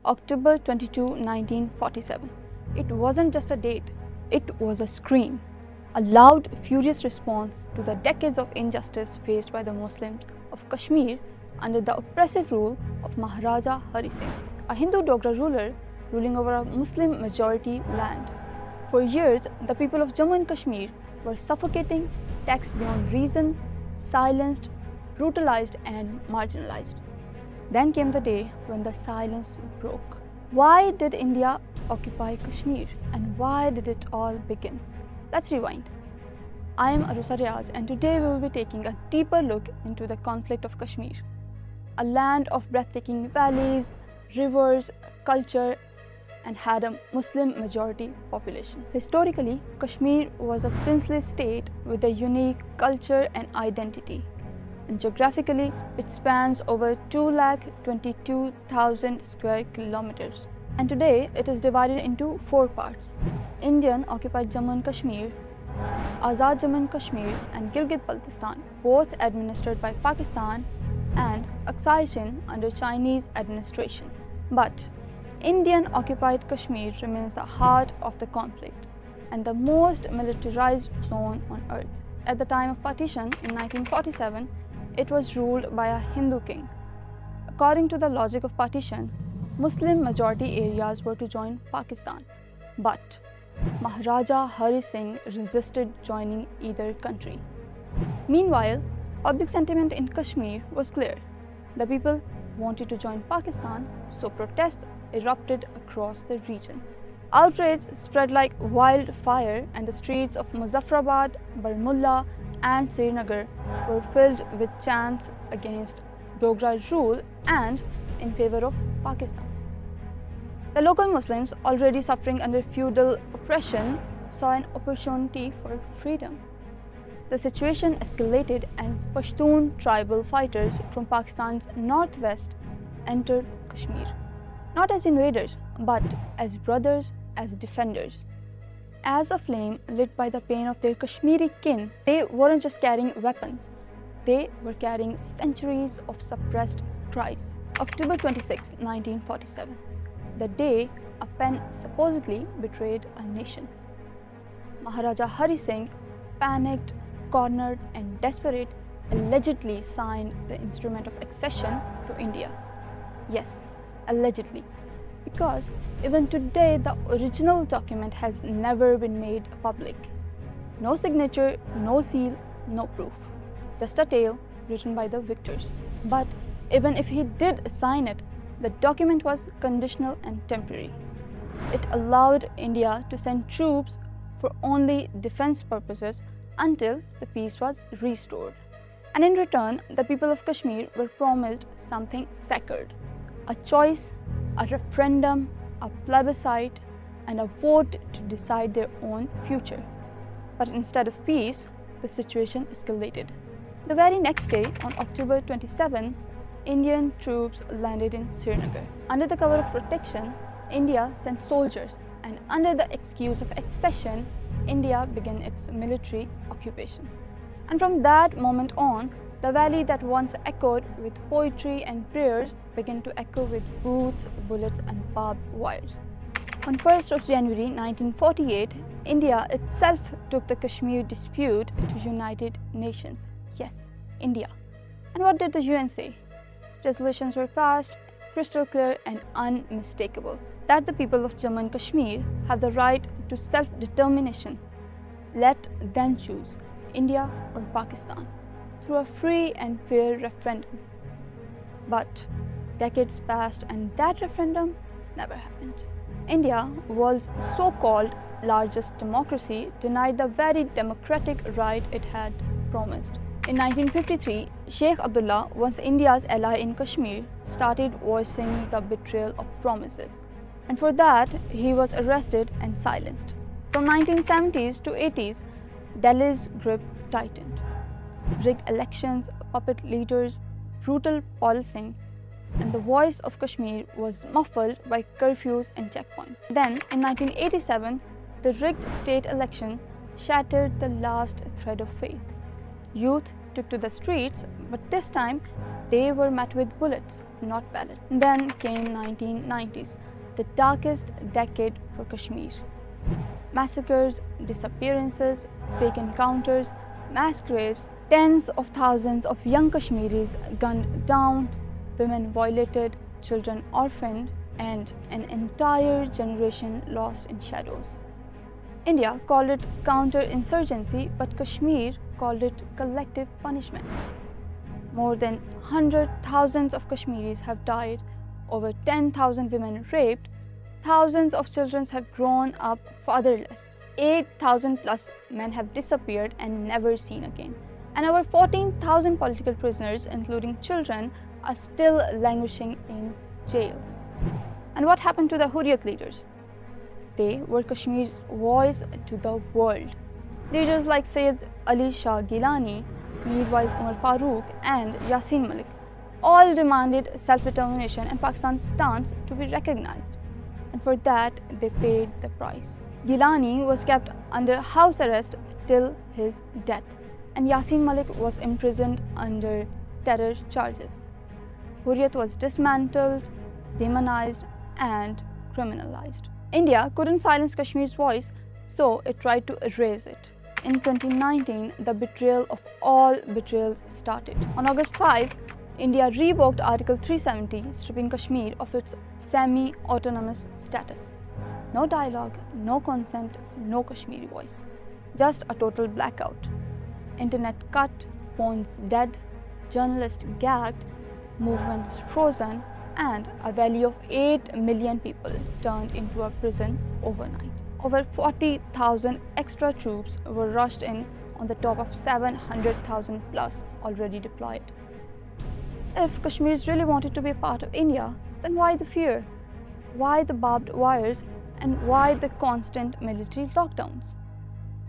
October 22, 1947. It wasn't just a date, it was a scream. A loud, furious response to the decades of injustice faced by the Muslims of Kashmir under the oppressive rule of Maharaja Harisingh, a Hindu Dogra ruler ruling over a Muslim majority land. For years, the people of Jammu and Kashmir were suffocating, taxed beyond reason, silenced, brutalized, and marginalized. Then came the day when the silence broke. Why did India occupy Kashmir, and why did it all begin? Let's rewind. I am Auroosa Riaz, and today we will be taking a deeper look into the conflict of Kashmir, a land of breathtaking valleys, rivers, culture, and had a Muslim majority population. Historically, Kashmir was a princely state with a unique culture and identity. And geographically, it spans over 222,000 square kilometers. And today, it is divided into four parts: Indian occupied Jammu and Kashmir, Azad Jammu and Kashmir, and Gilgit-Baltistan, both administered by Pakistan, and Accession under Chinese administration. But Indian occupied Kashmir remains the heart of the conflict and the most militarized zone on earth. At the time of partition in 1947, it was ruled by a Hindu king. According to the logic of partition, Muslim majority areas were to join Pakistan, but Maharaja Harisingh resisted joining either country. Meanwhile, public sentiment in Kashmir was clear. The people wanted to join Pakistan, so protests erupted across the region. Outrage spread like wildfire, and the streets of Muzaffarabad, Baramulla, and Srinagar were filled with chants against Dogra rule and in favor of Pakistan. The local Muslims, already suffering under feudal oppression, saw an opportunity for freedom. The situation escalated, and Pashtun tribal fighters from Pakistan's northwest entered Kashmir, not as invaders, but as brothers, as defenders. As a flame lit by the pain of their Kashmiri kin, they weren't just carrying weapons, they were carrying centuries of suppressed cries. October 26, 1947, the day a pen supposedly betrayed a nation. Maharaja Harisingh, panicked, cornered, and desperate, allegedly signed the Instrument of Accession to India. Yes, allegedly. Because even today, the original document has never been made public. No signature, no seal, no proof. Just a tale written by the victors. But even if he did sign it, the document was conditional and temporary. It allowed India to send troops for only defense purposes until the peace was restored. And in return, the people of Kashmir were promised something sacred: a choice, a referendum, a plebiscite, and a vote to decide their own future. But instead of peace, the situation escalated. The very next day, on October 27, Indian troops landed in Srinagar. Under the cover of protection, India sent soldiers, and under the excuse of accession, India began its military occupation. And from that moment on, the valley that once echoed with poetry and prayers began to echo with boots, bullets, and barbed wires. On 1st of January 1948, India itself took the Kashmir dispute to United Nations. Yes, India. And what did the UN say? Resolutions were passed, crystal clear and unmistakable, that the people of Jammu and Kashmir have the right to self-determination. Let them choose India or Pakistan through a free and fair referendum. But decades passed and that referendum never happened. India, world's so-called largest democracy, denied the very democratic right it had promised. In 1953, Sheikh Abdullah, once India's ally in Kashmir, started voicing the betrayal of promises. And for that, he was arrested and silenced. From 1970s to 80s, Delhi's grip tightened. Rigged elections, puppet leaders, brutal policing, and the voice of Kashmir was muffled by curfews and checkpoints. Then, in 1987, the rigged state election shattered the last thread of faith. Youth, took to the streets, but this time they were met with bullets, not ballots. Then came 1990s, the darkest decade for Kashmir. Massacres, disappearances, fake encounters, mass graves, tens of thousands of young Kashmiris gunned down, women violated, children orphaned, and an entire generation lost in shadows. India called it counter-insurgency, but Kashmir called it collective punishment. More than 100,000 of Kashmiris have died, over 10,000 women raped, thousands of children have grown up fatherless, 8,000 plus men have disappeared and never seen again, and over 14,000 political prisoners, including children, are still languishing in jails. And what happened to the Hurriyat leaders? They were Kashmir's voice to the world. Leaders like Sayyid Ali Shah Gilani, Mir Wais Umar Farooq, and Yasin Malik all demanded self-determination and Pakistan's stance to be recognized. And for that, they paid the price. Gilani was kept under house arrest till his death, and Yasin Malik was imprisoned under terror charges. Hurriyat was dismantled, demonized, and criminalized. India couldn't silence Kashmir's voice, so it tried to erase it. In 2019, the betrayal of all betrayals started. On August 5, India revoked Article 370, stripping Kashmir of its semi-autonomous status. No dialogue, no consent, no Kashmiri voice. Just a total blackout. Internet cut, phones dead, journalists gagged, movements frozen, and a valley of 8 million people turned into a prison overnight. Over 40,000 extra troops were rushed in on the top of 700,000 plus already deployed. If Kashmiris really wanted to be a part of India, then why the fear? Why the barbed wires? And why the constant military lockdowns?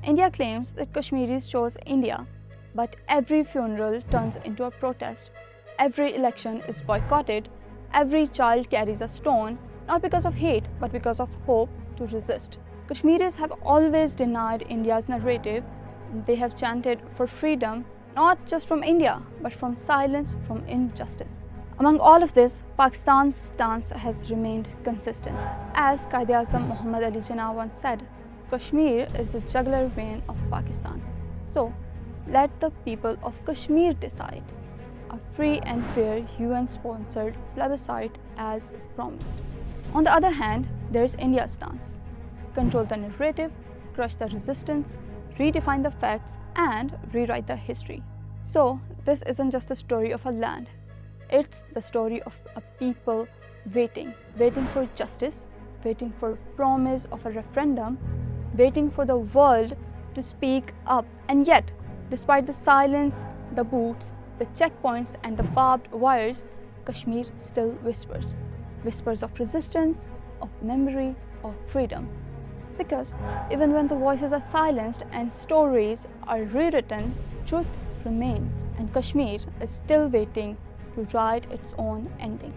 India claims that Kashmiris chose India, but every funeral turns into a protest, every election is boycotted, every child carries a stone, not because of hate, but because of hope to resist. Kashmiris have always denied India's narrative. They have chanted for freedom, not just from India, but from silence, from injustice. Among all of this, Pakistan's stance has remained consistent. As Quaid-e-Azam Muhammad Ali Jinnah once said, Kashmir is the jugular vein of Pakistan. So, let the people of Kashmir decide. A free and fair UN-sponsored plebiscite as promised. On the other hand, there is India's stance. Control the narrative, crush the resistance, redefine the facts, and rewrite the history. So, this isn't just the story of a land. It's the story of a people waiting for justice, waiting for promise of a referendum, waiting for the world to speak up. And yet, despite the silence, the boots, the checkpoints, and the barbed wires, Kashmir still whispers. Whispers of resistance, of memory, of freedom. Because even when the voices are silenced and stories are rewritten, truth remains, and Kashmir is still waiting to write its own ending.